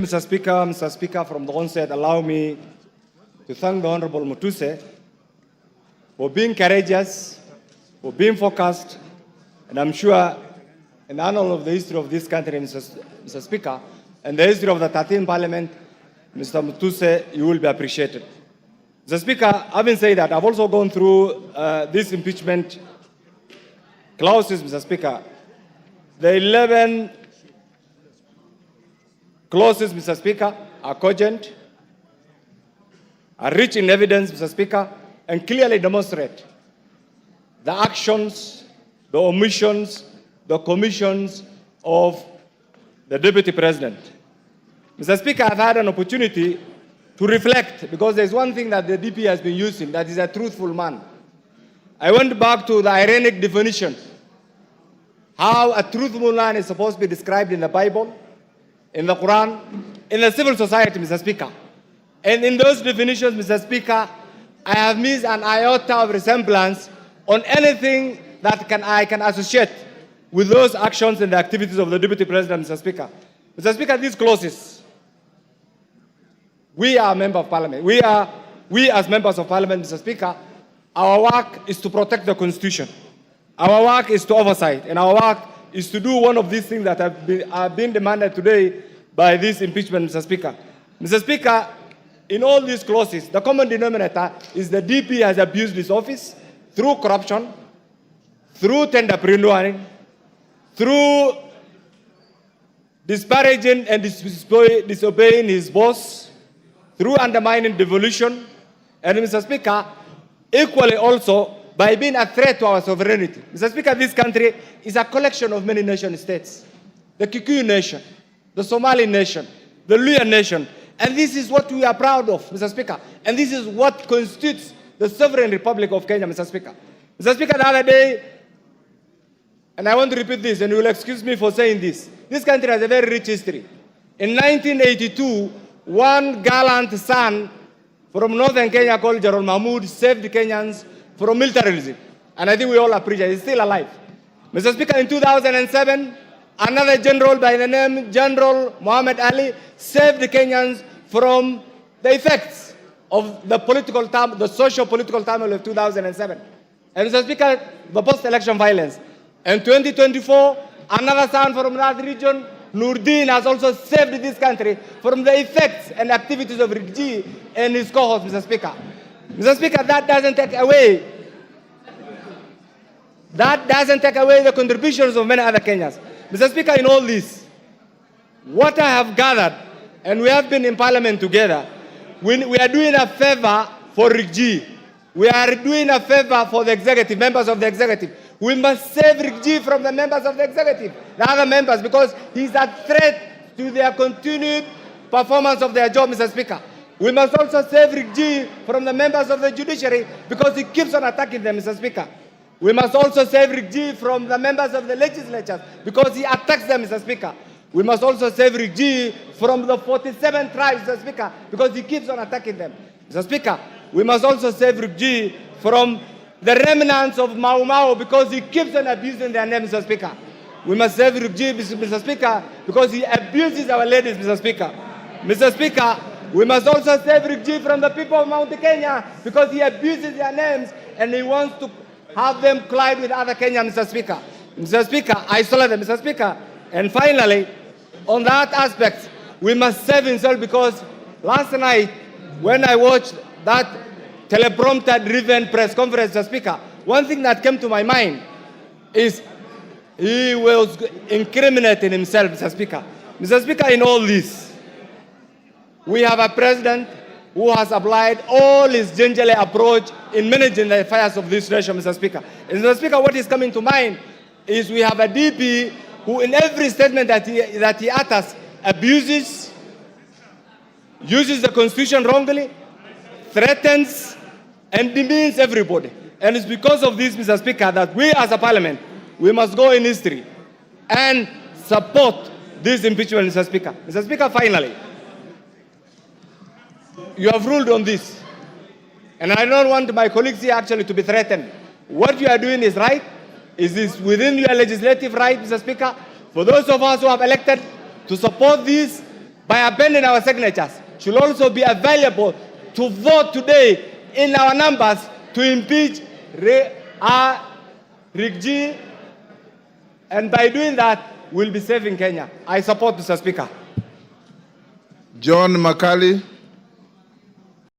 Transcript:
Mr. Speaker, from the onset, allow me to thank the Honorable Mutuse for being courageous, for being focused, and I'm sure in the annal of the history of this country, Mr. Speaker, and the history of the 13th Parliament, Mr. Mutuse, you will be appreciated. Mr. Speaker, having said that, I've also gone through this impeachment clauses, Mr. Speaker. The 11 clauses, Mr. Speaker, are cogent, are rich in evidence, Mr. Speaker, and clearly demonstrate the actions, the omissions, the commissions of the Deputy President. Mr. Speaker, I've had an opportunity to reflect, because there's one thing that the DP has been using, that is a truthful man. I went back to the ironic definition, how a truthful man is supposed to be described in the Bible, in the Quran, in the civil society, Mr. Speaker. And in those definitions, Mr. Speaker, I have missed an iota of resemblance on anything that I can associate with those actions and the activities of the Deputy President, Mr. Speaker. Mr. Speaker, these clauses, we are a member of Parliament. We as members of Parliament, Mr. Speaker, our work is to protect the Constitution. Our work is to oversight, and our work is to do one of these things that have been demanded today by this impeachment, Mr. Speaker. Mr. Speaker, in all these clauses, the common denominator is the DP has abused his office through corruption, through tenderpreneuring, through disparaging and disobeying his boss, through undermining devolution, and Mr. Speaker, equally also by being a threat to our sovereignty. Mr. Speaker, this country is a collection of many nation states. The Kikuyu nation, the Somali nation, the Luya nation. And this is what we are proud of, Mr. Speaker. And this is what constitutes the sovereign Republic of Kenya, Mr. Speaker. Mr. Speaker, the other day, and I want to repeat this, and you will excuse me for saying this country has a very rich history. In 1982, one gallant son from northern Kenya called Gerald Mahmoud saved the Kenyans from militarism. And I think we all appreciate it. He's still alive. Mr. Speaker, in 2007, another general by the name General Muhammad Ali saved the Kenyans from the effects of the socio-political turmoil of 2007. And Mr. Speaker, the post-election violence. In 2024, another son from that region, Nurdin, has also saved this country from the effects and activities of Rigji and his cohorts, Mr. Speaker. Mr. Speaker, that doesn't take away the contributions of many other Kenyans. Mr. Speaker, in all this, what I have gathered, and we have been in Parliament together, we are doing a favor for Rigji. We are doing a favor for the executive, members of the executive. We must save Rigji from the members of the executive, the other members, because he's a threat to their continued performance of their job, Mr. Speaker. We must also save Rigji from the members of the judiciary because he keeps on attacking them, Mr. Speaker. We must also save Rigji from the members of the legislatures because he attacks them, Mr. Speaker. We must also save Rigji from the 47 tribes, Mr. Speaker, because he keeps on attacking them. Mr. Speaker, we must also save Rigji from the remnants of Mau Mau because he keeps on abusing their name, Mr. Speaker. We must save Rigji, Mr. Speaker, because he abuses our ladies, Mr. Speaker. Mr. Speaker, we must also save Rigji from the people of Mount Kenya because he abuses their names and he wants to have them collide with other Kenyans, Mr. Speaker. Mr. Speaker, isolate them, Mr. Speaker. And finally, on that aspect, we must save himself because last night, when I watched that teleprompter-driven press conference, Mr. Speaker, one thing that came to my mind is he was incriminating himself, Mr. Speaker. Mr. Speaker, in all this, we have a president who has applied all his gingerly approach in managing the affairs of this nation, Mr. Speaker. And Mr. Speaker, what is coming to mind is we have a DP who in every statement that he utters abuses, uses the Constitution wrongly, threatens, and demeans everybody. And it's because of this, Mr. Speaker, that we as a Parliament, we must go in history and support this impeachment, Mr. Speaker. Mr. Speaker, finally, you have ruled on this. And I don't want my colleagues here actually to be threatened. What you are doing is right. Is this within your legislative right, Mr. Speaker? For those of us who have elected to support this, by appending our signatures should also be available to vote today in our numbers to impeach Rigji, and by doing that, we'll be saving Kenya. I support, Mr. Speaker. John Makali.